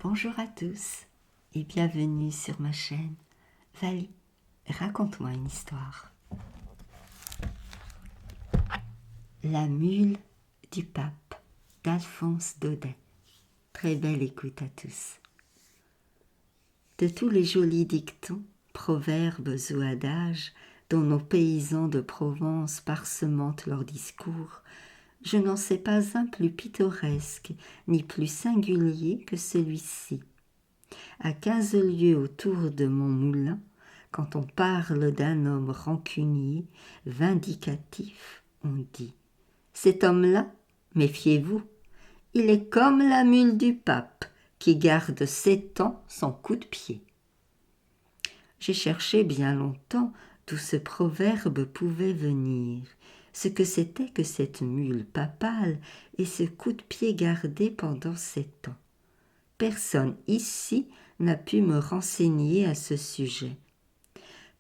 Bonjour à tous et bienvenue sur ma chaîne. Vali, raconte-moi une histoire. La mule du pape d'Alphonse Daudet. Très belle écoute à tous. De tous les jolis dictons, proverbes ou adages dont nos paysans de Provence parsementent leurs discours, je n'en sais pas un plus pittoresque ni plus singulier que celui-ci. À 15 lieues autour de mon moulin, quand on parle d'un homme rancunier, vindicatif, on dit « Cet homme-là, méfiez-vous, il est comme la mule du pape qui garde 7 ans son coup de pied. » J'ai cherché bien longtemps d'où ce proverbe pouvait venir, ce que c'était que cette mule papale et ce coup de pied gardé pendant 7 ans. Personne ici n'a pu me renseigner à ce sujet.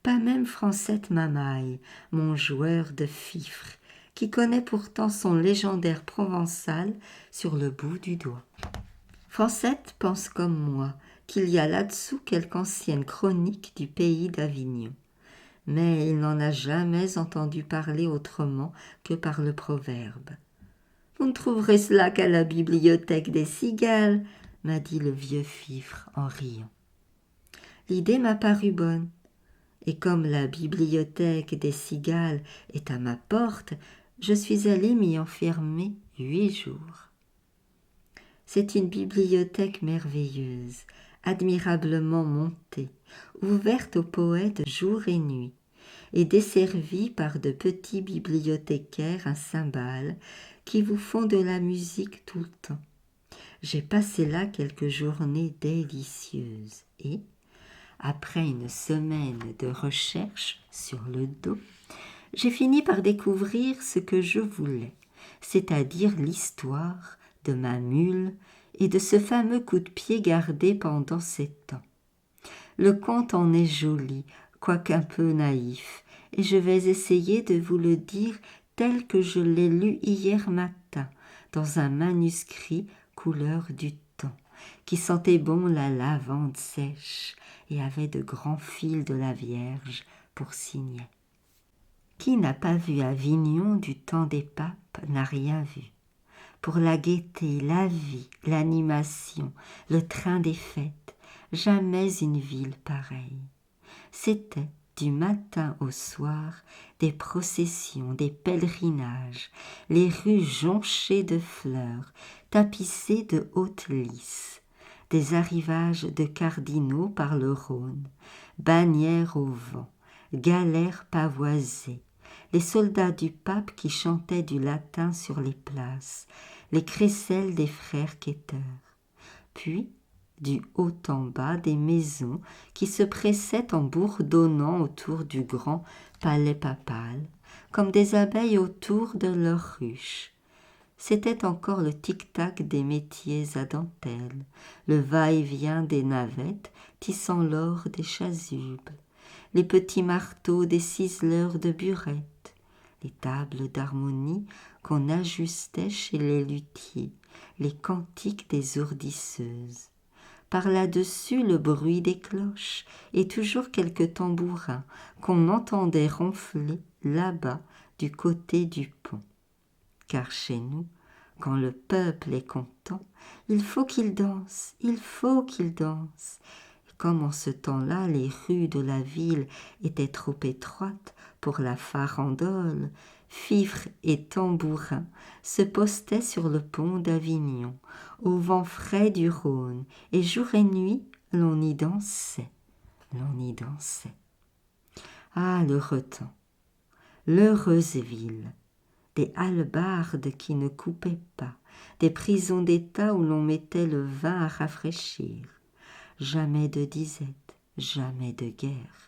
Pas même Francette Mamaille, mon joueur de fifre, qui connaît pourtant son légendaire provençal sur le bout du doigt. Francette pense comme moi qu'il y a là-dessous quelque ancienne chronique du pays d'Avignon, mais il n'en a jamais entendu parler autrement que par le proverbe. « Vous ne trouverez cela qu'à la bibliothèque des Cigales », m'a dit le vieux fifre en riant. L'idée m'a paru bonne, et comme la bibliothèque des Cigales est à ma porte, je suis allée m'y enfermer 8 jours. C'est une bibliothèque merveilleuse, admirablement montée, ouverte aux poètes jour et nuit, et desservie par de petits bibliothécaires à cymbales qui vous font de la musique tout le temps. J'ai passé là quelques journées délicieuses et, après une semaine de recherche sur le dos, j'ai fini par découvrir ce que je voulais, c'est-à-dire l'histoire de ma mule et de ce fameux coup de pied gardé pendant 7 ans. Le conte en est joli, quoique un peu naïf, et je vais essayer de vous le dire tel que je l'ai lu hier matin, dans un manuscrit couleur du temps, qui sentait bon la lavande sèche et avait de grands fils de la Vierge pour signet. Qui n'a pas vu Avignon du temps des papes n'a rien vu. Pour la gaieté, la vie, l'animation, le train des fêtes, jamais une ville pareille. C'était, du matin au soir, des processions, des pèlerinages, les rues jonchées de fleurs, tapissées de hautes lys, des arrivages de cardinaux par le Rhône, bannières au vent, galères pavoisées, les soldats du pape qui chantaient du latin sur les places, les crécelles des frères quêteurs. Puis, du haut en bas, des maisons qui se pressaient en bourdonnant autour du grand palais papal, comme des abeilles autour de leur ruche. C'était encore le tic-tac des métiers à dentelle, le va-et-vient des navettes tissant l'or des chasubles, les petits marteaux des ciseleurs de burettes, les tables d'harmonie qu'on ajustait chez les luthiers, les cantiques des ourdisseuses. Par là-dessus le bruit des cloches et toujours quelques tambourins qu'on entendait ronfler là-bas du côté du pont. Car chez nous, quand le peuple est content, il faut qu'il danse, il faut qu'il danse. Et comme en ce temps-là les rues de la ville étaient trop étroites pour la farandole, fifre et tambourin se postaient sur le pont d'Avignon, au vent frais du Rhône, et jour et nuit l'on y dansait, l'on y dansait. Ah, l'heureux temps, l'heureuse ville, des hallebardes qui ne coupaient pas, des prisons d'État où l'on mettait le vin à rafraîchir, jamais de disette, jamais de guerre.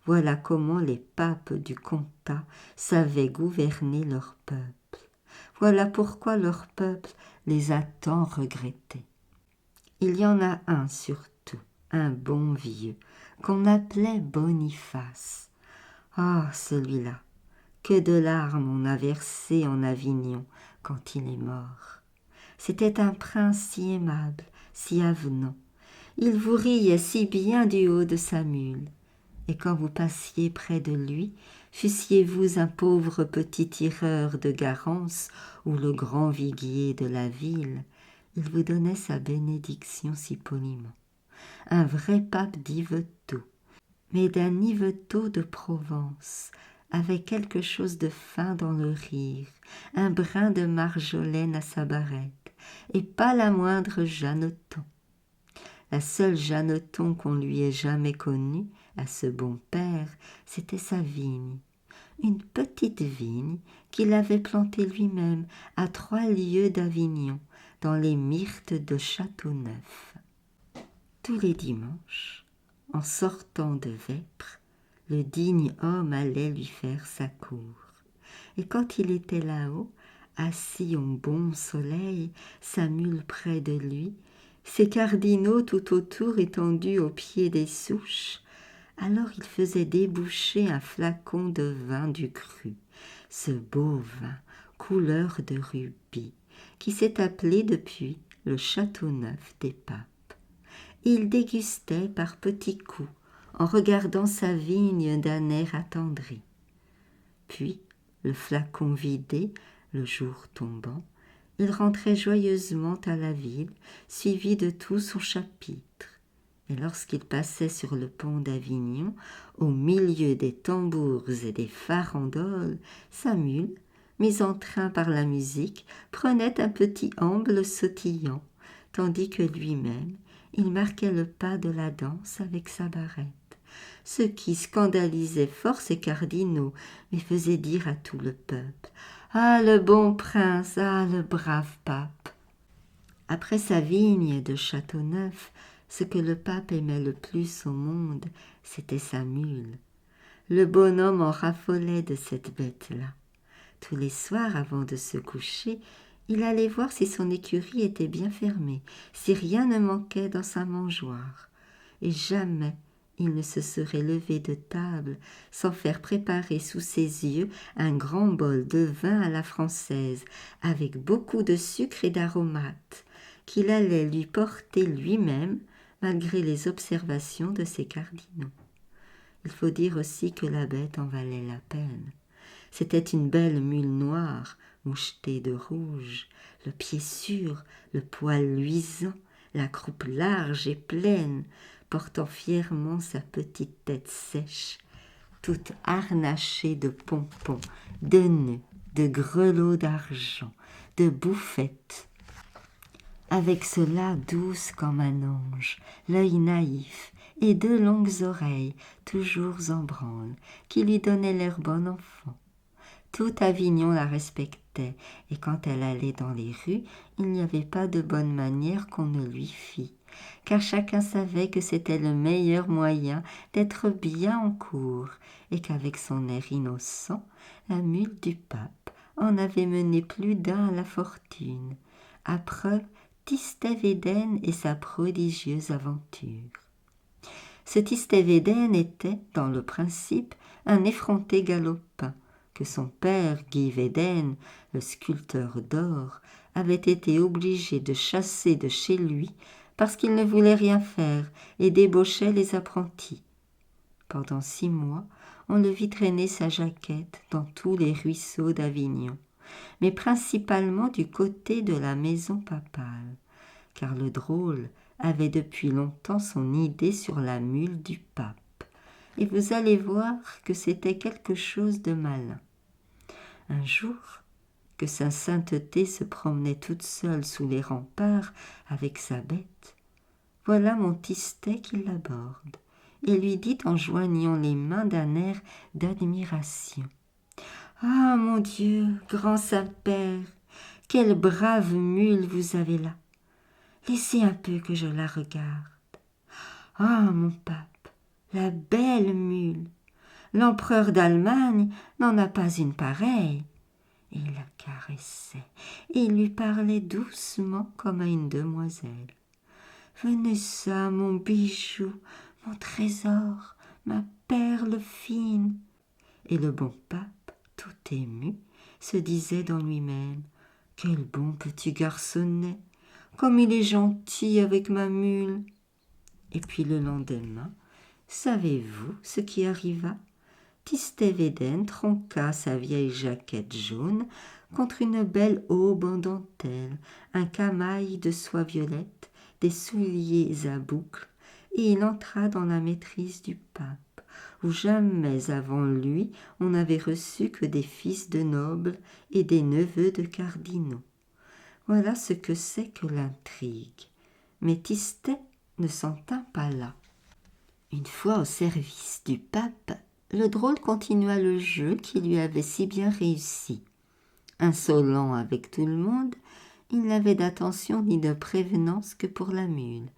Voilà comment les papes du comtat savaient gouverner leur peuple. Voilà pourquoi leur peuple les a tant regrettés. Il y en a un surtout, un bon vieux, qu'on appelait Boniface. Ah, celui-là, que de larmes on a versé en Avignon quand il est mort. C'était un prince si aimable, si avenant. Il vous riait si bien du haut de sa mule. Et quand vous passiez près de lui, fussiez-vous un pauvre petit tireur de Garance ou le grand viguier de la ville, il vous donnait sa bénédiction si poliment. Un vrai pape d'Yvetot, mais d'un Yvetot de Provence, avec quelque chose de fin dans le rire, un brin de marjolaine à sa barrette, et pas la moindre Jeanneton. La seule Jeanneton qu'on lui ait jamais connue, à ce bon père, c'était sa vigne. Une petite vigne qu'il avait plantée lui-même à 3 lieues d'Avignon, dans les myrtes de Châteauneuf. Tous les dimanches, en sortant de Vêpres, le digne homme allait lui faire sa cour. Et quand il était là-haut, assis au bon soleil, sa mule près de lui, ses cardinaux tout autour étendus au pied des souches, alors il faisait déboucher un flacon de vin du cru, ce beau vin couleur de rubis, qui s'est appelé depuis le Châteauneuf des Papes. Il dégustait par petits coups, en regardant sa vigne d'un air attendri. Puis, le flacon vidé, le jour tombant, il rentrait joyeusement à la ville, suivi de tout son chapitre. Et lorsqu'il passait sur le pont d'Avignon, au milieu des tambours et des farandoles, sa mule, mise en train par la musique, prenait un petit amble sautillant, tandis que lui-même, il marquait le pas de la danse avec sa barrette, ce qui scandalisait fort ses cardinaux, mais faisait dire à tout le peuple « Ah, le bon prince, ah, le brave pape !» Après sa vigne de Châteauneuf, ce que le pape aimait le plus au monde, c'était sa mule. Le bonhomme en raffolait de cette bête-là. Tous les soirs, avant de se coucher, il allait voir si son écurie était bien fermée, si rien ne manquait dans sa mangeoire. Et jamais il ne se serait levé de table sans faire préparer sous ses yeux un grand bol de vin à la française, avec beaucoup de sucre et d'aromates, qu'il allait lui porter lui-même, malgré les observations de ses cardinaux. Il faut dire aussi que la bête en valait la peine. C'était une belle mule noire, mouchetée de rouge, le pied sûr, le poil luisant, la croupe large et pleine, portant fièrement sa petite tête sèche, toute harnachée de pompons, de nœuds, de grelots d'argent, de bouffettes. Avec cela douce comme un ange, l'œil naïf et 2 longues oreilles, toujours en branle, qui lui donnaient l'air bon enfant. Tout Avignon la respectait, et quand elle allait dans les rues, il n'y avait pas de bonne manière qu'on ne lui fît, car chacun savait que c'était le meilleur moyen d'être bien en cour, et qu'avec son air innocent, la mule du pape en avait mené plus d'un à la fortune, à preuve Tistet-Védène et sa prodigieuse aventure. Ce Tistet-Védène était, dans le principe, un effronté galopin, que son père, Guy Védène, le sculpteur d'or, avait été obligé de chasser de chez lui parce qu'il ne voulait rien faire et débauchait les apprentis. Pendant 6 mois, on le vit traîner sa jaquette dans tous les ruisseaux d'Avignon, mais principalement du côté de la maison papale, car le drôle avait depuis longtemps son idée sur la mule du pape, et vous allez voir que c'était quelque chose de malin. Un jour, que sa sainteté se promenait toute seule sous les remparts avec sa bête, voilà mon Tistet qui l'aborde et lui dit en joignant les mains d'un air d'admiration. « Ah, mon Dieu, grand Saint-Père, quelle brave mule vous avez là! Laissez un peu que je la regarde. Ah, mon pape, la belle mule! L'empereur d'Allemagne n'en a pas une pareille. » Et il la caressait et il lui parlait doucement comme à une demoiselle. « Venez ça, mon bijou, mon trésor, ma perle fine. » Et le bon pape, tout ému, se disait dans lui-même « Quel bon petit garçonnet! comme il est gentil avec ma mule. » Et puis le lendemain, savez-vous ce qui arriva? Tistet Védène tronqua sa vieille jaquette jaune contre une belle aube en dentelle, un camail de soie violette, des souliers à boucles, et il entra dans la maîtrise du pape, où jamais avant lui on n'avait reçu que des fils de nobles et des neveux de cardinaux. Voilà ce que c'est que l'intrigue. Mais Tistet ne s'en tint pas là. Une fois au service du pape, le drôle continua le jeu qui lui avait si bien réussi. Insolent avec tout le monde, il n'avait d'attention ni de prévenance que pour la mule,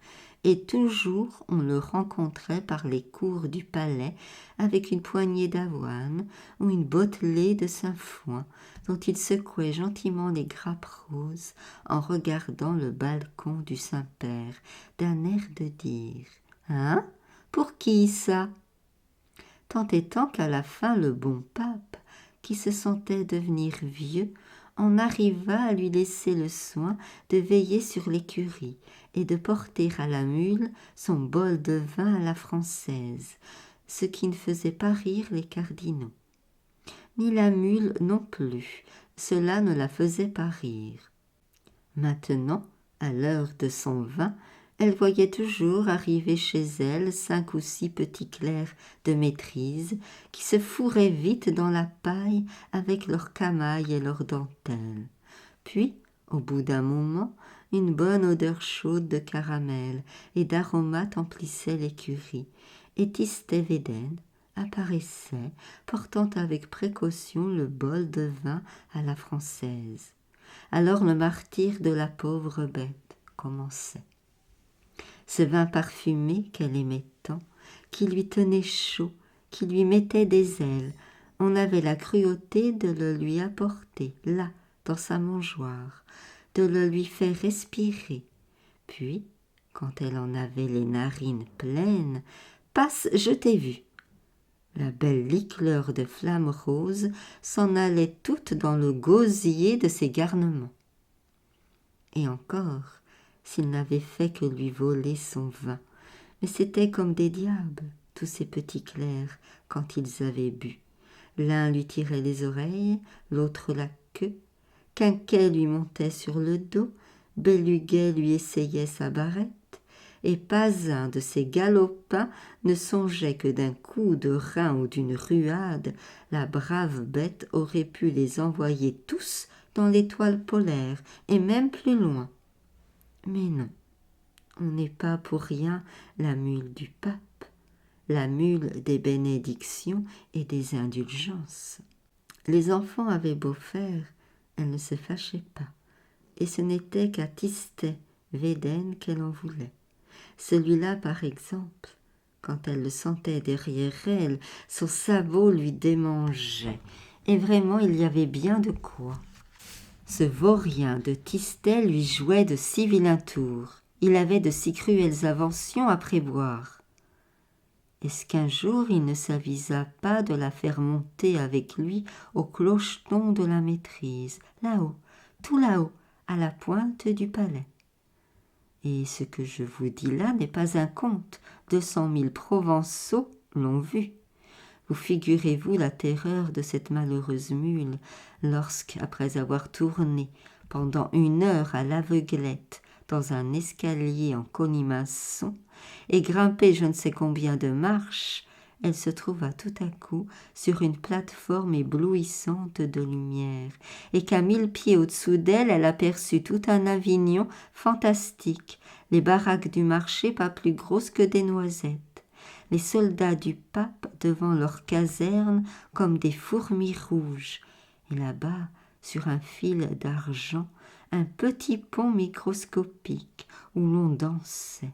et toujours on le rencontrait par les cours du palais avec une poignée d'avoine ou une bottelée de sainfoin dont il secouait gentiment les grappes roses en regardant le balcon du Saint-Père d'un air de dire « Hein? Pour qui ça ?» Tant et tant qu'à la fin le bon pape, qui se sentait devenir vieux, en arriva à lui laisser le soin de veiller sur l'écurie et de porter à la mule son bol de vin à la française, ce qui ne faisait pas rire les cardinaux. Ni la mule non plus, cela ne la faisait pas rire. Maintenant, à l'heure de son vin, elle voyait toujours arriver chez elle 5 ou 6 petits clercs de maîtrise qui se fourraient vite dans la paille avec leurs camails et leurs dentelles. Puis, au bout d'un moment, une bonne odeur chaude de caramel et d'aromates emplissait l'écurie, et Tistet Védène apparaissait, portant avec précaution le bol de vin à la française. Alors le martyre de la pauvre bête commençait. Ce vin parfumé qu'elle aimait tant, qui lui tenait chaud, qui lui mettait des ailes, on avait la cruauté de le lui apporter, là, dans sa mangeoire, de le lui faire respirer. Puis, quand elle en avait les narines pleines, passe, je t'ai vu. La belle liqueur de flamme rose s'en allait toute dans le gosier de ses garnements. Et encore, s'il n'avait fait que lui voler son vin, mais c'était comme des diables, tous ces petits clercs, quand ils avaient bu. L'un lui tirait les oreilles, l'autre la queue, Quinquet lui montait sur le dos, Béluguet lui essayait sa barrette, et pas un de ces galopins ne songeait que d'un coup de rein ou d'une ruade, la brave bête aurait pu les envoyer tous dans l'étoile polaire, et même plus loin. Mais non, on n'est pas pour rien la mule du pape, la mule des bénédictions et des indulgences. Les enfants avaient beau faire, elle ne se fâchait pas, et ce n'était qu'à Tistet Védène qu'elle en voulait. Celui-là, par exemple, quand elle le sentait derrière elle, son sabot lui démangeait, et vraiment il y avait bien de quoi. Ce vaurien de Tistet lui jouait de si vilains tours, il avait de si cruelles inventions à prévoir. Est-ce qu'un jour il ne s'avisa pas de la faire monter avec lui au clocheton de la maîtrise, là-haut, tout là-haut, à la pointe du palais? Et ce que je vous dis là n'est pas un conte, 200 000 Provençaux l'ont vu. Vous figurez-vous la terreur de cette malheureuse mule lorsque, après avoir tourné pendant 1 heure à l'aveuglette dans un escalier en colimaçon et grimpé je ne sais combien de marches, elle se trouva tout à coup sur une plateforme éblouissante de lumière, et qu'à 1000 pieds au-dessous d'elle, elle aperçut tout un Avignon fantastique, les baraques du marché pas plus grosses que des noisettes, les soldats du pape devant leur caserne comme des fourmis rouges, et là-bas, sur un fil d'argent, un petit pont microscopique où l'on dansait,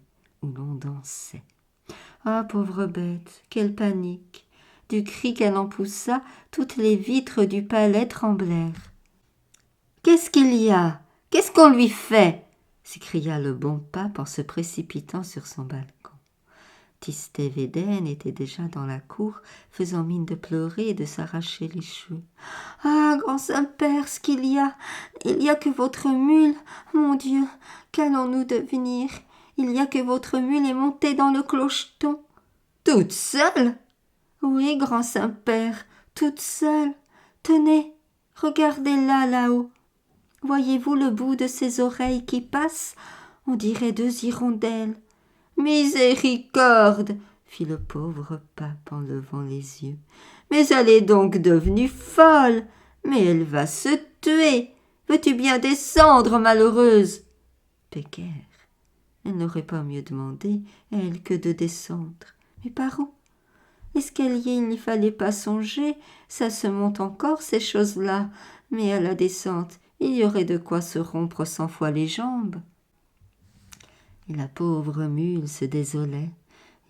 Ah, pauvre bête, quelle panique! Du cri qu'elle en poussa, toutes les vitres du palais tremblèrent. « Qu'est-ce qu'il y a? Qu'est-ce qu'on lui fait ?» s'écria le bon pape en se précipitant sur son balcon. Tistet-Védène était déjà dans la cour, faisant mine de pleurer et de s'arracher les cheveux. « Ah, grand Saint-Père, ce qu'il y a! Il y a que votre mule! Mon Dieu, qu'allons-nous devenir? Il y a que votre mule est montée dans le clocheton! »« Toute seule ?» ?»« Oui, grand Saint-Père, toute seule. Tenez, regardez-la là-haut. Voyez-vous le bout de ses oreilles qui passe? On dirait 2 hirondelles. »« Miséricorde !» fit le pauvre pape en levant les yeux. « Mais elle est donc devenue folle! Mais elle va se tuer! Veux-tu bien descendre, malheureuse ?» Pécaire, elle n'aurait pas mieux demandé, elle, que de descendre. Mais par où? L'escalier, il n'y fallait pas songer, ça se monte encore, ces choses-là. Mais à la descente, il y aurait de quoi se rompre 100 fois les jambes. Et la pauvre mule se désolait,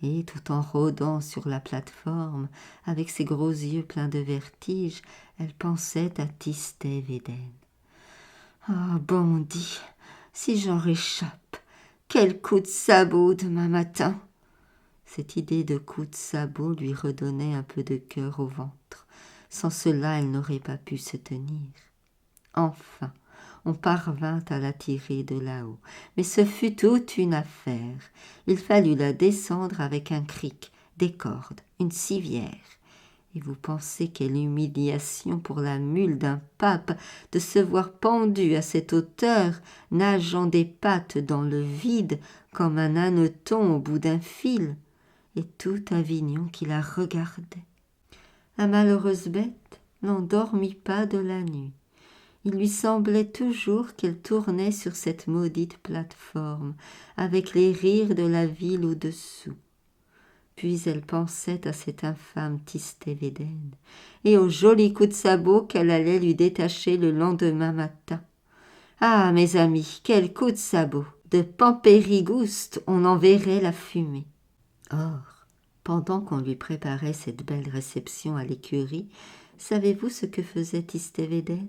et tout en rôdant sur la plate-forme, avec ses gros yeux pleins de vertige, elle pensait à Tistet-Védène. « Ah, bandit, si j'en réchappe, quel coup de sabot demain matin !» Cette idée de coup de sabot lui redonnait un peu de cœur au ventre. Sans cela, elle n'aurait pas pu se tenir. Enfin, on parvint à la tirer de là-haut, mais ce fut toute une affaire. Il fallut la descendre avec un cric, des cordes, une civière. Et vous pensez quelle humiliation pour la mule d'un pape de se voir pendue à cette hauteur, nageant des pattes dans le vide comme un hanneton au bout d'un fil, et tout Avignon qui la regardait. La malheureuse bête n'en dormit pas de la nuit. Il lui semblait toujours qu'elle tournait sur cette maudite plate-forme, avec les rires de la ville au-dessous. Puis elle pensait à cette infâme Tistet-Védène et au joli coup de sabot qu'elle allait lui détacher le lendemain matin. Ah, mes amis, quel coup de sabot! De Pampérigouste, on en verrait la fumée. Or, pendant qu'on lui préparait cette belle réception à l'écurie, savez-vous ce que faisait Tistet-Védène?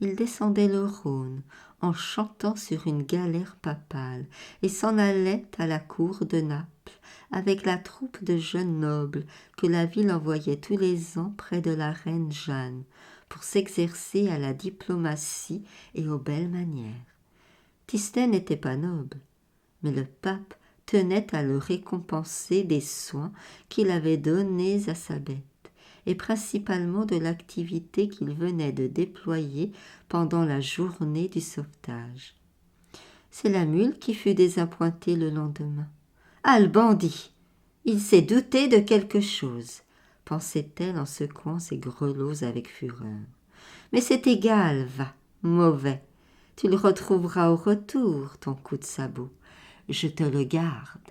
Il descendait le Rhône en chantant sur une galère papale et s'en allait à la cour de Naples avec la troupe de jeunes nobles que la ville envoyait tous les ans près de la reine Jeanne pour s'exercer à la diplomatie et aux belles manières. Tistet n'était pas noble, mais le pape tenait à le récompenser des soins qu'il avait donnés à sa bête, et principalement de l'activité qu'il venait de déployer pendant la journée du sauvetage. C'est la mule qui fut désappointée le lendemain. « Ah, le bandit! Il s'est douté de quelque chose !» pensait-elle en secouant ses grelots avec fureur. « Mais c'est égal, va, mauvais, tu le retrouveras au retour, ton coup de sabot. Je te le garde. »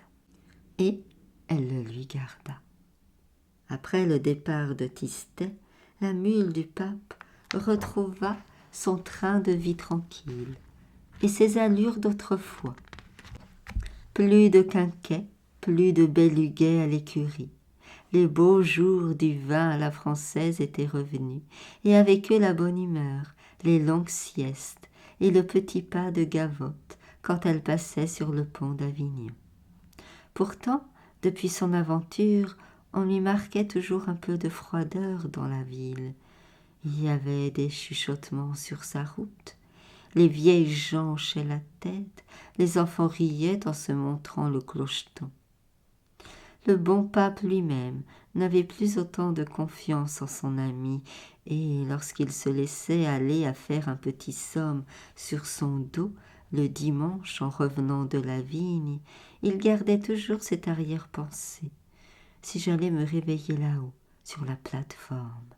Et elle le lui garda. Après le départ de Tistet, la mule du pape retrouva son train de vie tranquille et ses allures d'autrefois. Plus de quinquets, plus de béluguets à l'écurie. Les beaux jours du vin à la française étaient revenus, et avec eux la bonne humeur, les longues siestes et le petit pas de Gavotte quand elle passait sur le pont d'Avignon. Pourtant, depuis son aventure, on lui marquait toujours un peu de froideur dans la ville. Il y avait des chuchotements sur sa route. Les vieilles gens hochaient la tête, les enfants riaient en se montrant le clocheton. Le bon pape lui-même n'avait plus autant de confiance en son ami, et lorsqu'il se laissait aller à faire un petit somme sur son dos le dimanche en revenant de la vigne, il gardait toujours cette arrière-pensée. Si j'allais me réveiller là-haut, sur la plate-forme.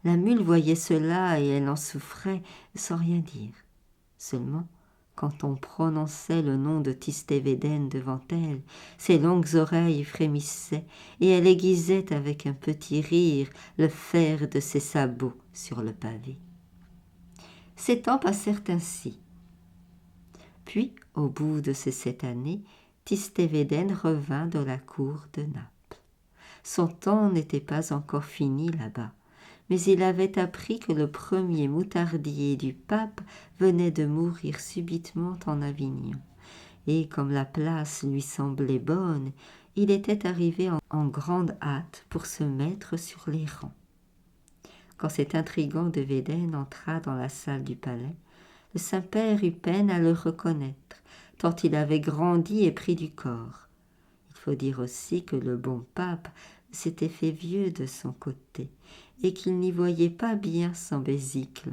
La mule voyait cela et elle en souffrait sans rien dire. Seulement, quand on prononçait le nom de Tistet-Védène devant elle, ses longues oreilles frémissaient et elle aiguisait avec un petit rire le fer de ses sabots sur le pavé. Ces temps passèrent ainsi. Puis, au bout de ces 7 années, Tistet-Védène revint de la cour de Naples. Son temps n'était pas encore fini là-bas, mais il avait appris que le premier moutardier du pape venait de mourir subitement en Avignon, et comme la place lui semblait bonne, il était arrivé en grande hâte pour se mettre sur les rangs. Quand cet intrigant de Védène entra dans la salle du palais, le Saint-Père eut peine à le reconnaître, tant il avait grandi et pris du corps. Il faut dire aussi que le bon pape s'était fait vieux de son côté, et qu'il n'y voyait pas bien sans bésicle.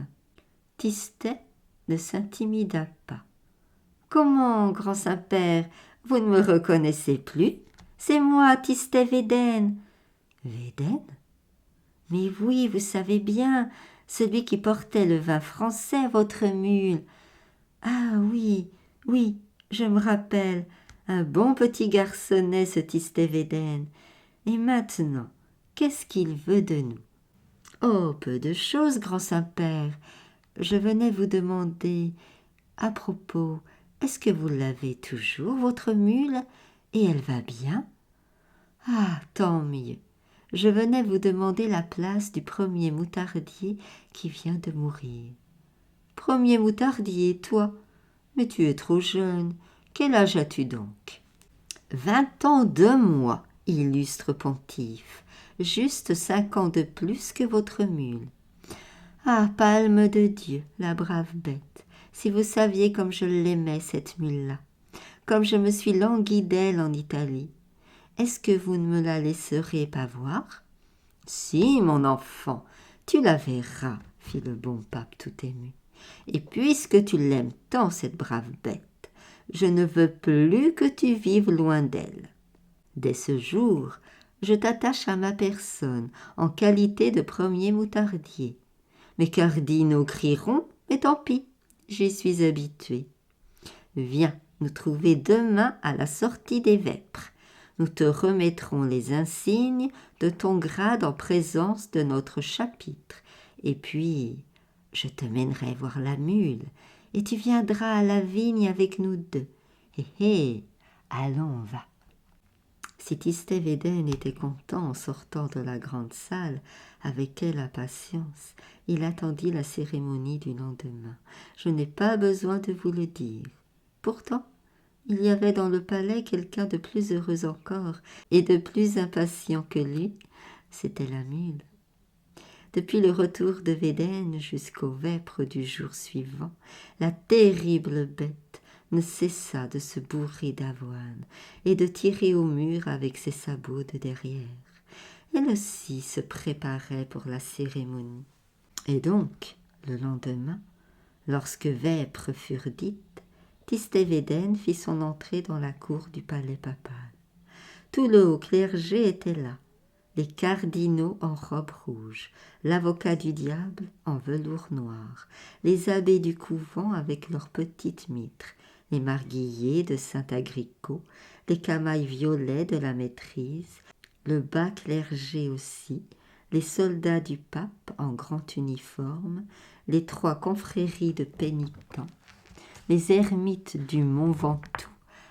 Tistet ne s'intimida pas. « Comment, grand Saint-Père, vous ne me reconnaissez plus? C'est moi, Tistet Védène. »« Védène? Mais oui, vous savez bien, celui qui portait le vin français, votre mule. Ah oui, oui, je me rappelle, un bon petit garçonnet, ce Tistet Védène. Et maintenant, qu'est-ce qu'il veut de nous? »« Oh, peu de choses, grand Saint-Père. Je venais vous demander, à propos, est-ce que vous l'avez toujours, votre mule, et elle va bien? »« Ah, tant mieux. Je venais vous demander la place du premier moutardier qui vient de mourir. »« Premier moutardier, toi? Mais tu es trop jeune. Quel âge as-tu donc? » ?»« 20 ans 2 mois, illustre pontife, juste 5 ans de plus que votre mule. »« Ah, palme de Dieu, la brave bête, si vous saviez comme je l'aimais, cette mule-là, comme je me suis languie d'elle en Italie. Est-ce que vous ne me la laisserez pas voir? »« Si, mon enfant, tu la verras, fit le bon pape tout ému. Et puisque tu l'aimes tant, cette brave bête, je ne veux plus que tu vives loin d'elle. Dès ce jour, je t'attache à ma personne en qualité de premier moutardier. Mes cardinaux crieront, mais tant pis, j'y suis habitué. Viens nous trouver demain à la sortie des vêpres. Nous te remettrons les insignes de ton grade en présence de notre chapitre. Et puis, je te mènerai voir la mule, et tu viendras à la vigne avec nous deux. Hé hé, allons, va. » Si Tistet Védène était content en sortant de la grande salle, avec quelle impatience il attendit la cérémonie du lendemain. Je n'ai pas besoin de vous le dire. Pourtant, il y avait dans le palais quelqu'un de plus heureux encore et de plus impatient que lui, c'était la mule. Depuis le retour de Védène jusqu'aux vêpres du jour suivant, la terrible bête ne cessa de se bourrer d'avoine et de tirer au mur avec ses sabots de derrière. Elle aussi se préparait pour la cérémonie. Et donc, le lendemain, lorsque vêpres furent dites, Tistet Védène fit son entrée dans la cour du palais papal. Tout le haut clergé était là, les cardinaux en robe rouge, l'avocat du diable en velours noir, les abbés du couvent avec leurs petites mitres, les marguilliers de Saint-Agricot, les camails violets de la maîtrise, le bas clergé aussi, les soldats du pape en grand uniforme, les 3 confréries de pénitents, les ermites du Mont Ventoux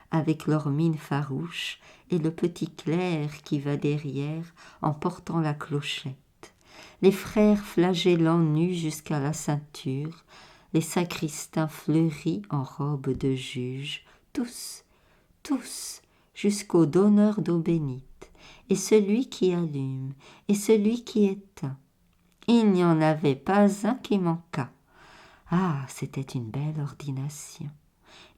avec leurs mines farouches et le petit clerc qui va derrière en portant la clochette, les frères flagellants nus jusqu'à la ceinture, les sacristains fleuris en robe de juge, tous, jusqu'au donneur d'eau bénite, et celui qui allume, et celui qui éteint. Il n'y en avait pas un qui manquât. Ah, c'était une belle ordination.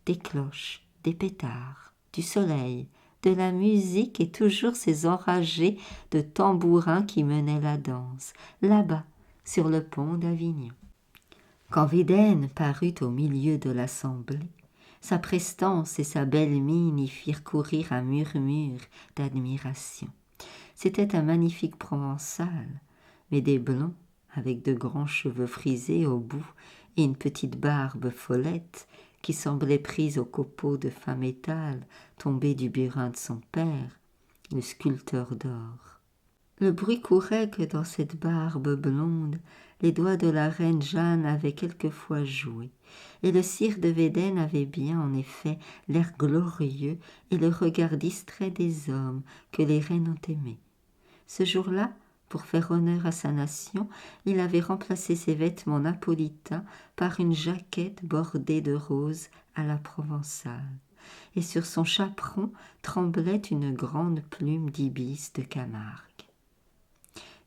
Des cloches, des pétards, du soleil, de la musique et toujours ces enragés de tambourins qui menaient la danse, là-bas, sur le pont d'Avignon. Quand Védène parut au milieu de l'assemblée, sa prestance et sa belle mine y firent courir un murmure d'admiration. C'était un magnifique provençal, mais des blonds, avec de grands cheveux frisés au bout et une petite barbe follette qui semblait prise au copeau de fin métal tombé du burin de son père, le sculpteur d'or. Le bruit courait que dans cette barbe blonde, les doigts de la reine Jeanne avaient quelquefois joué, et le sire de Védène avait bien, en effet, l'air glorieux et le regard distrait des hommes que les reines ont aimés. Ce jour-là, pour faire honneur à sa nation, il avait remplacé ses vêtements napolitains par une jaquette bordée de roses à la provençale. et sur son chaperon tremblait une grande plume d'ibis de Camargue.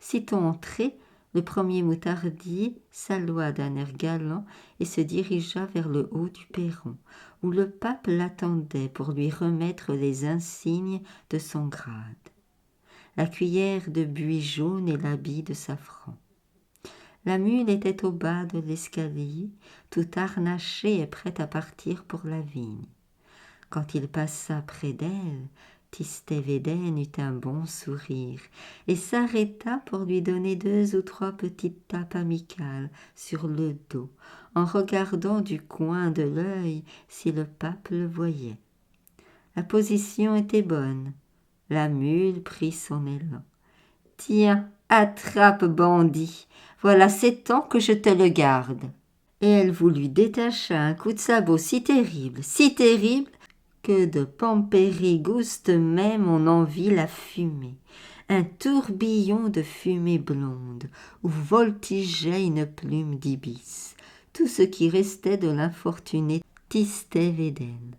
Sitôt entré, le premier moutardier salua d'un air galant et se dirigea vers le haut du perron, où le pape l'attendait pour lui remettre les insignes de son grade, la cuillère de buis jaune et l'habit de safran. La mule était au bas de l'escalier, tout harnachée et prête à partir pour la vigne. Quand il passa près d'elle, Tistet-Védène eut un bon sourire et s'arrêta pour lui donner 2 ou 3 petites tapes amicales sur le dos, en regardant du coin de l'œil si le pape le voyait. La position était bonne. La mule prit son élan. « Tiens, attrape, bandit, voilà 7 ans que je te le garde. » Et elle vous lui détacha un coup de sabot si terrible, que de Pampérigouste même on en vit la fumée, un tourbillon de fumée blonde, où voltigeait une plume d'ibis, tout ce qui restait de l'infortuné Tistet-Védène.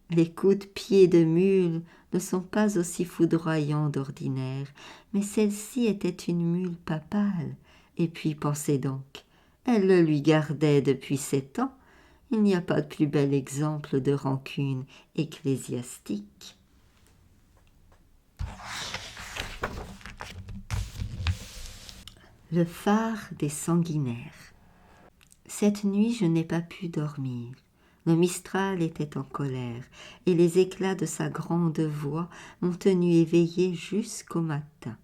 Les coups de pied de mule ne sont pas aussi foudroyants d'ordinaire, mais celle-ci était une mule papale, et puis pensez donc, elle le lui gardait depuis 7 ans. Il n'y a pas de plus bel exemple de rancune ecclésiastique. Le phare des sanguinaires. Cette nuit, je n'ai pas pu dormir. Le Mistral était en colère, et les éclats de sa grande voix m'ont tenu éveillée jusqu'au matin.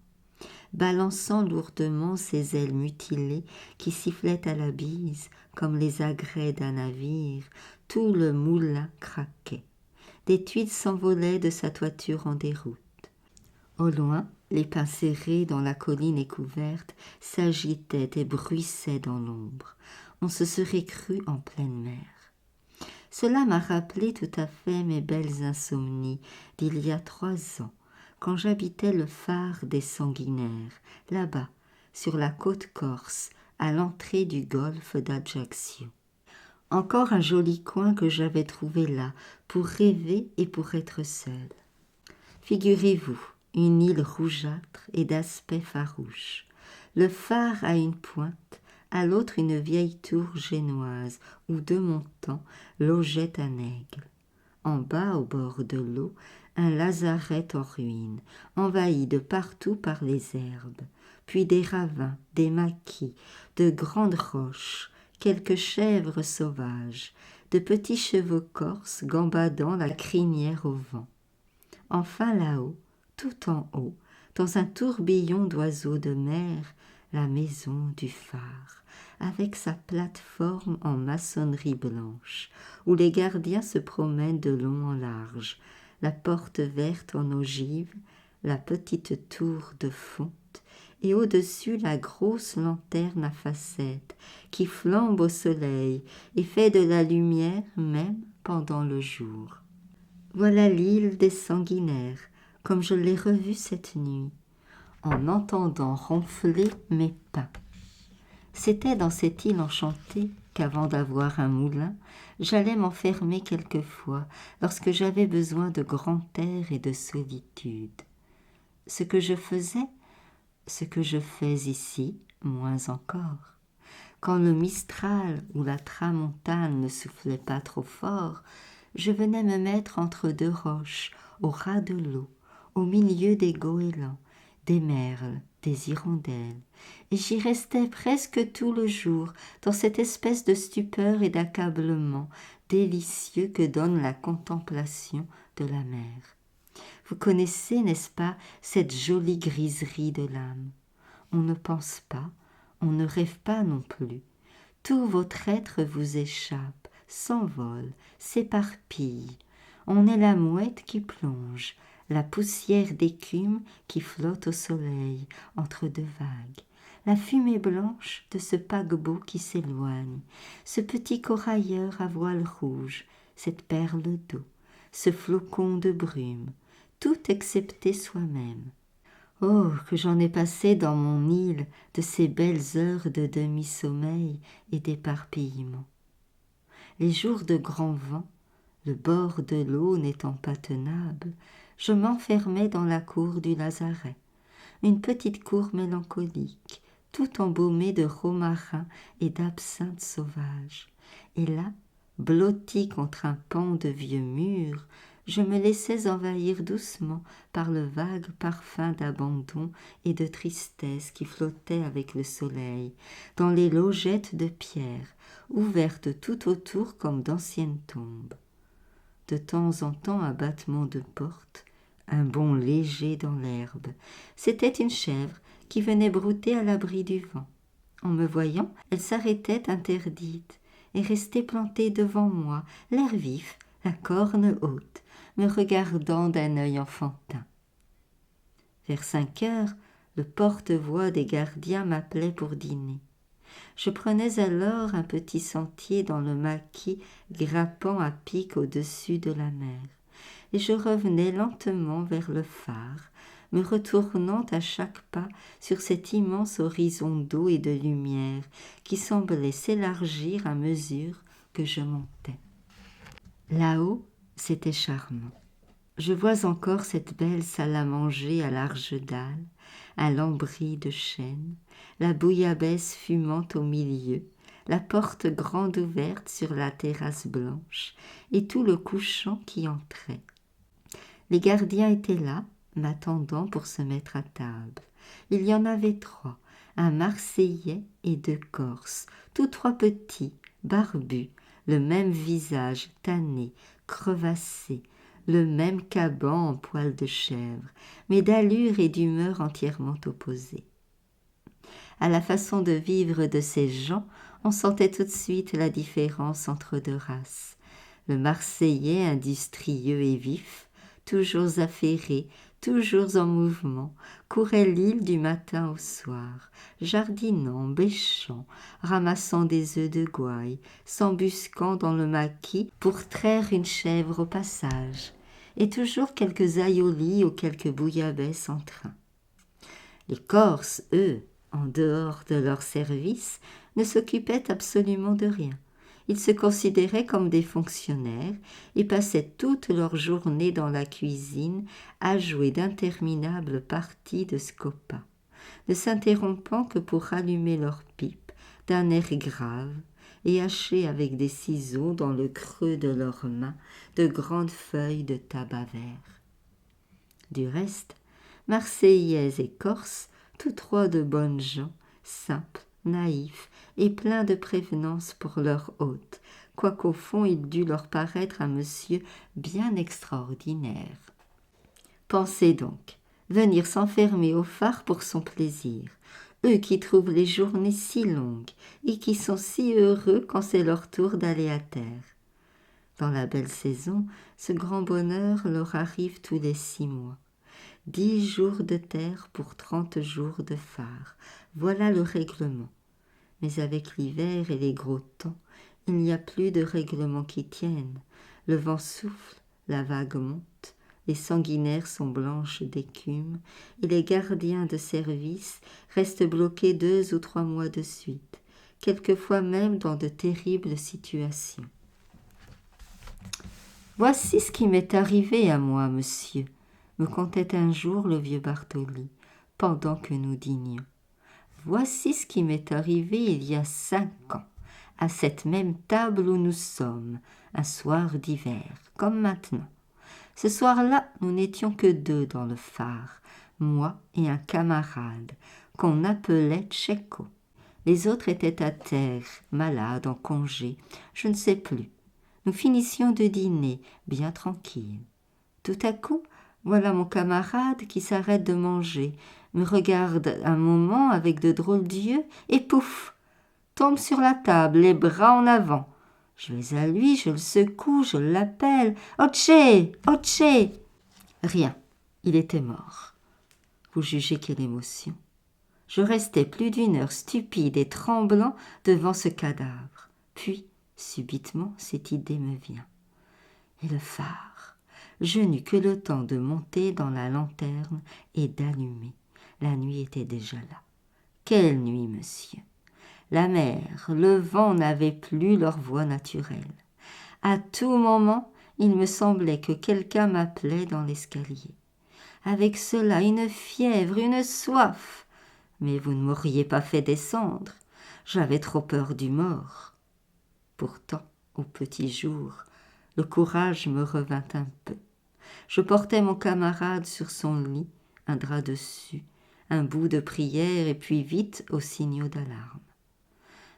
Balançant lourdement ses ailes mutilées qui sifflaient à la bise comme les agrès d'un navire, tout le moulin craquait. Des tuiles s'envolaient de sa toiture en déroute. Au loin, les pins serrés dont la colline est couverte s'agitaient et bruissaient dans l'ombre. On se serait cru en pleine mer. Cela m'a rappelé tout à fait mes belles insomnies d'il y a 3 ans, quand j'habitais le phare des Sanguinaires, là-bas, sur la côte corse, à l'entrée du golfe d'Ajaccio. Encore un joli coin que j'avais trouvé là, pour rêver et pour être seule. Figurez-vous, une île rougeâtre et d'aspect farouche. Le phare à une pointe, à l'autre une vieille tour génoise, où de mon temps logeait un aigle. En bas, au bord de l'eau, un lazaret en ruine, envahi de partout par les herbes, puis des ravins, des maquis, de grandes roches, quelques chèvres sauvages, de petits chevaux corses gambadant la crinière au vent. Enfin là-haut, tout en haut, dans un tourbillon d'oiseaux de mer, la maison du phare, avec sa plateforme en maçonnerie blanche, où les gardiens se promènent de long en large, la porte verte en ogive, la petite tour de fonte, et au-dessus la grosse lanterne à facettes qui flambe au soleil et fait de la lumière même pendant le jour. Voilà l'île des Sanguinaires, comme je l'ai revue cette nuit, en entendant ronfler mes pins. C'était dans cette île enchantée qu'avant d'avoir un moulin, j'allais m'enfermer quelquefois lorsque j'avais besoin de grand air et de solitude. Ce que je faisais, ce que je fais ici, moins encore. Quand le Mistral ou la tramontane ne soufflait pas trop fort, je venais me mettre entre 2 roches, au ras de l'eau, au milieu des goélands, des merles, des hirondelles, et j'y restais presque tout le jour, dans cette espèce de stupeur et d'accablement délicieux que donne la contemplation de la mer. Vous connaissez, n'est-ce pas, cette jolie griserie de l'âme. On ne pense pas, on ne rêve pas non plus. Tout votre être vous échappe, s'envole, s'éparpille. On est la mouette qui plonge, la poussière d'écume qui flotte au soleil entre 2 vagues, la fumée blanche de ce paquebot qui s'éloigne, ce petit corailleur à voile rouge, cette perle d'eau, ce flocon de brume, tout excepté soi-même. Oh, que j'en ai passé dans mon île de ces belles heures de demi-sommeil et d'éparpillement. Les jours de grand vent, Le bord de l'eau n'étant pas tenable, je m'enfermai dans la cour du Lazaret, une petite cour mélancolique, tout embaumée de romarin et d'absinthe sauvage. Et là, blotti contre un pan de vieux mur, je me laissais envahir doucement par le vague parfum d'abandon et de tristesse qui flottait avec le soleil dans les logettes de pierre, ouvertes tout autour comme d'anciennes tombes. De temps en temps un battement de porte, un bond léger dans l'herbe. C'était une chèvre qui venait brouter à l'abri du vent. En me voyant, elle s'arrêtait interdite et restait plantée devant moi, l'air vif, la corne haute, me regardant d'un œil enfantin. Vers 5 heures, le porte-voix des gardiens m'appelait pour dîner. Je prenais alors un petit sentier dans le maquis grappant à pic au-dessus de la mer, et je revenais lentement vers le phare, me retournant à chaque pas sur cet immense horizon d'eau et de lumière qui semblait s'élargir à mesure que je montais. Là-haut, c'était charmant. Je vois encore cette belle salle à manger à larges dalles, un lambris de chêne, la bouillabaisse fumante au milieu, la porte grande ouverte sur la terrasse blanche et tout le couchant qui entrait. Les gardiens étaient là, m'attendant pour se mettre à table. Il y en avait 3, un Marseillais et 2 Corses, tous 3 petits, barbus, le même visage tanné, crevassé, le même caban en poil de chèvre, mais d'allure et d'humeur entièrement opposées. À la façon de vivre de ces gens, on sentait tout de suite la différence entre 2 races. Le Marseillais industrieux et vif, toujours affairé, toujours en mouvement, courait l'île du matin au soir, jardinant, bêchant, ramassant des œufs de gouaille, s'embusquant dans le maquis pour traire une chèvre au passage, et toujours quelques aïolis ou quelques bouillabaisse en train. Les Corses, eux, en dehors de leur service, ne s'occupaient absolument de rien. Ils se considéraient comme des fonctionnaires et passaient toute leur journée dans la cuisine à jouer d'interminables parties de scopa, ne s'interrompant que pour rallumer leur pipe d'un air grave et hacher avec des ciseaux dans le creux de leurs mains de grandes feuilles de tabac vert. Du reste, Marseillais et Corses, tous 3 de bonnes gens, simples, naïfs et pleins de prévenance pour leur hôte, quoiqu'au fond il dût leur paraître un monsieur bien extraordinaire. Pensez donc, venir s'enfermer au phare pour son plaisir, eux qui trouvent les journées si longues et qui sont si heureux quand c'est leur tour d'aller à terre. Dans la belle saison, ce grand bonheur leur arrive tous les 6 mois. 10 jours de terre pour 30 jours de phare, voilà le règlement. Mais avec l'hiver et les gros temps, il n'y a plus de règlement qui tienne. Le vent souffle, la vague monte, les sanguinaires sont blanches d'écume, et les gardiens de service restent bloqués 2 ou 3 mois de suite, quelquefois même dans de terribles situations. Voici ce qui m'est arrivé à moi, monsieur, me contait un jour le vieux Bartoli, pendant que nous dînions. Voici ce qui m'est arrivé il y a 5 ans, à cette même table où nous sommes, un soir d'hiver, comme maintenant. Ce soir-là, nous n'étions que 2 dans le phare, moi et un camarade, qu'on appelait Tchéco. Les autres étaient à terre, malades, en congé, je ne sais plus. Nous finissions de dîner, bien tranquilles. Tout à coup, voilà mon camarade qui s'arrête de manger, me regarde un moment avec de drôles d'yeux et pouf, tombe sur la table, les bras en avant. Je vais à lui, je le secoue, je l'appelle. « Oche, Oche !» Rien, il était mort. Vous jugez quelle émotion. Je restais plus d'1 heure stupide et tremblant devant ce cadavre. Puis, subitement, cette idée me vient. Et le phare, je n'eus que le temps de monter dans la lanterne et d'allumer. La nuit était déjà là. Quelle nuit, monsieur! La mer, le vent n'avaient plus leur voie naturelle. À tout moment, Il me semblait que quelqu'un m'appelait dans l'escalier. Avec cela, une fièvre, une soif. Mais vous ne m'auriez pas fait descendre. J'avais trop peur du mort. Pourtant, au petit jour, le courage me revint un peu. Je portais mon camarade sur son lit, un drap dessus, un bout de prière et puis vite aux signaux d'alarme.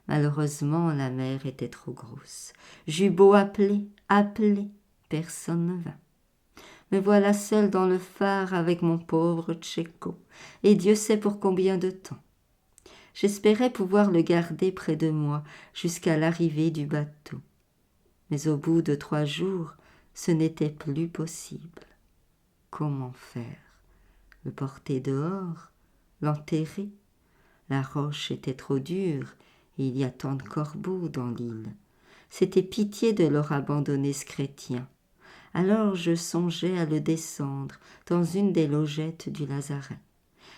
Malheureusement, la mer était trop grosse. J'eus beau appeler, personne ne vint. Me voilà seule dans le phare avec mon pauvre Tchéco, et Dieu sait pour combien de temps. J'espérais pouvoir le garder près de moi jusqu'à l'arrivée du bateau. Mais au bout de 3 jours, ce n'était plus possible. Comment faire? Le porter dehors? L'enterrer? La roche était trop dure, et il y a tant de corbeaux dans l'île. C'était pitié de leur abandonner ce chrétien. Alors je songeais à le descendre dans une des logettes du lazaret.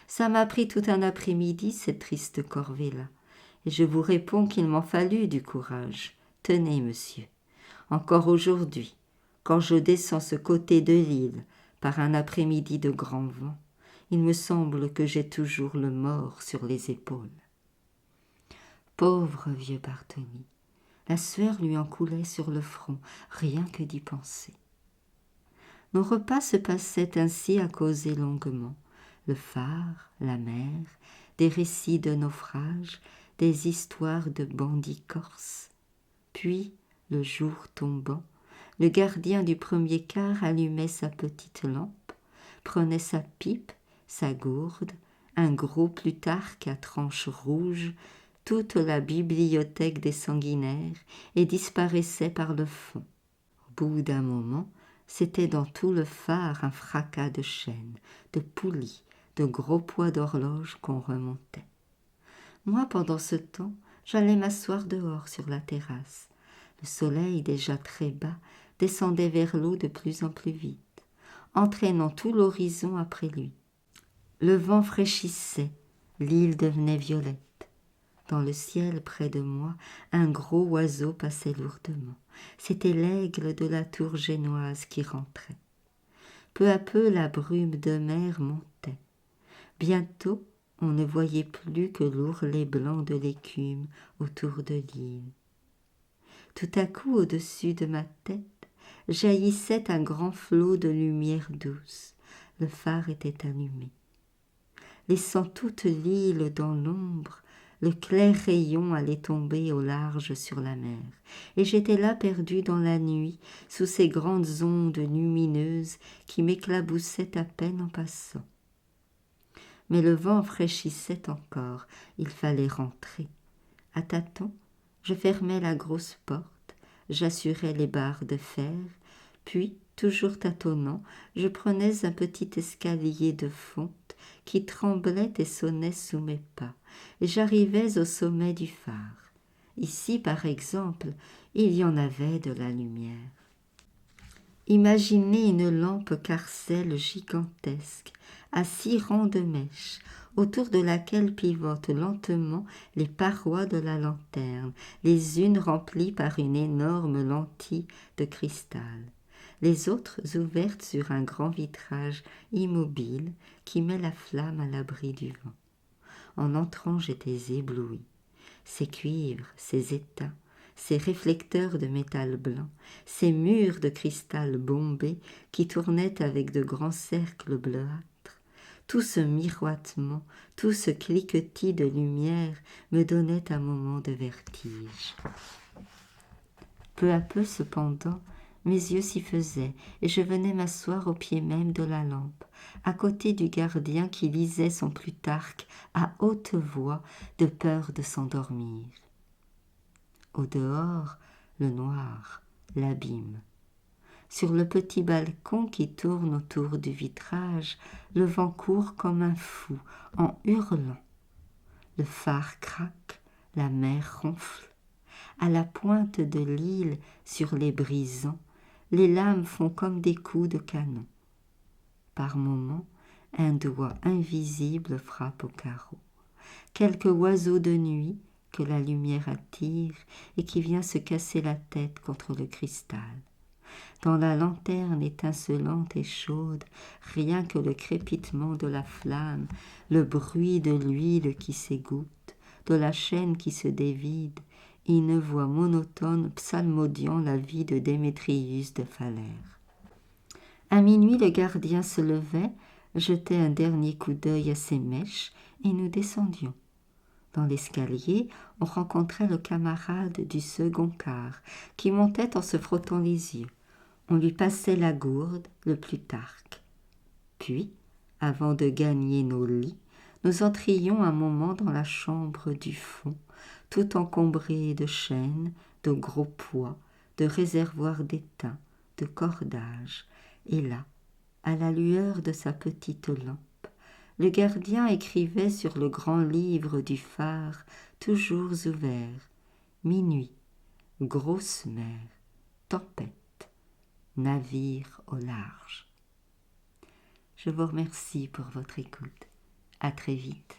Ça m'a pris tout un après-midi, cette triste corvée-là, et je vous réponds qu'il m'en fallut du courage. Tenez, monsieur, encore aujourd'hui, quand je descends ce côté de l'île par un après-midi de grand vent, il me semble que j'ai toujours le mort sur les épaules. Pauvre vieux Barthélemy, la sueur lui en coulait sur le front, rien que d'y penser. Nos repas se passaient ainsi à causer longuement. Le phare, la mer, des récits de naufrages, des histoires de bandits corses. Puis, le jour tombant, le gardien du premier quart allumait sa petite lampe, prenait sa pipe, sa gourde, un gros Plutarque à tranches rouges, toute la bibliothèque des sanguinaires, et disparaissait par le fond. Au bout d'un moment, c'était dans tout le phare un fracas de chaînes, de poulies, de gros poids d'horloge qu'on remontait. Moi, pendant ce temps, j'allais m'asseoir dehors sur la terrasse. Le soleil, déjà très bas, descendait vers l'eau de plus en plus vite, entraînant tout l'horizon après lui. Le vent fraîchissait, l'île devenait violette. Dans le ciel, près de moi, un gros oiseau passait lourdement. C'était l'aigle de la tour génoise qui rentrait. Peu à peu, la brume de mer montait. Bientôt, on ne voyait plus que l'ourlet blanc de l'écume autour de l'île. Tout à coup, au-dessus de ma tête, jaillissait un grand flot de lumière douce. Le phare était allumé. Laissant toute l'île dans l'ombre, le clair rayon allait tomber au large sur la mer, et j'étais là perdue dans la nuit, sous ces grandes ondes lumineuses qui m'éclaboussaient à peine en passant. Mais le vent fraîchissait encore, il fallait rentrer. À tâtons, je fermai la grosse porte, j'assurai les barres de fer, puis, toujours tâtonnant, je prenais un petit escalier de fonte qui tremblait et sonnait sous mes pas, et j'arrivais au sommet du phare. Ici, par exemple, il y en avait de la lumière. Imaginez une lampe carcelle gigantesque, à 6 rangs de mèches, autour de laquelle pivotent lentement les parois de la lanterne, les unes remplies par une énorme lentille de cristal, les autres ouvertes sur un grand vitrage immobile qui met la flamme à l'abri du vent. En entrant, j'étais éblouie. Ces cuivres, ces étains, ces réflecteurs de métal blanc, ces murs de cristal bombé qui tournaient avec de grands cercles bleuâtres, tout ce miroitement, tout ce cliquetis de lumière me donnait un moment de vertige. Peu à peu, cependant, mes yeux s'y faisaient, et je venais m'asseoir au pied même de la lampe, à côté du gardien qui lisait son Plutarque à haute voix, de peur de s'endormir. Au dehors, le noir, l'abîme. Sur le petit balcon qui tourne autour du vitrage, le vent court comme un fou, en hurlant. Le phare craque, la mer ronfle. À la pointe de l'île, sur les brisants, les lames font comme des coups de canon. Par moments, un doigt invisible frappe au carreau. Quelque oiseau de nuit que la lumière attire et qui vient se casser la tête contre le cristal. dans la lanterne étincelante et chaude, rien que le crépitement de la flamme, le bruit de l'huile qui s'égoutte, de la chaîne qui se dévide, une voix monotone psalmodiant la vie de Démétrius de Phalère. À minuit, le gardien se levait, jetait un dernier coup d'œil à ses mèches, et nous descendions. Dans l'escalier, on rencontrait le camarade du second quart, qui montait en se frottant les yeux. On lui passait la gourde, le Plutarque. Puis, avant de gagner nos lits, nous entrions un moment dans la chambre du fond, tout encombrée de chaînes, de gros poids, de réservoirs d'étain, de cordages. Et là, à la lueur de sa petite lampe, le gardien écrivait sur le grand livre du phare, toujours ouvert. Minuit, grosse mer, tempête, navire au large. Je vous remercie pour votre écoute. À très vite.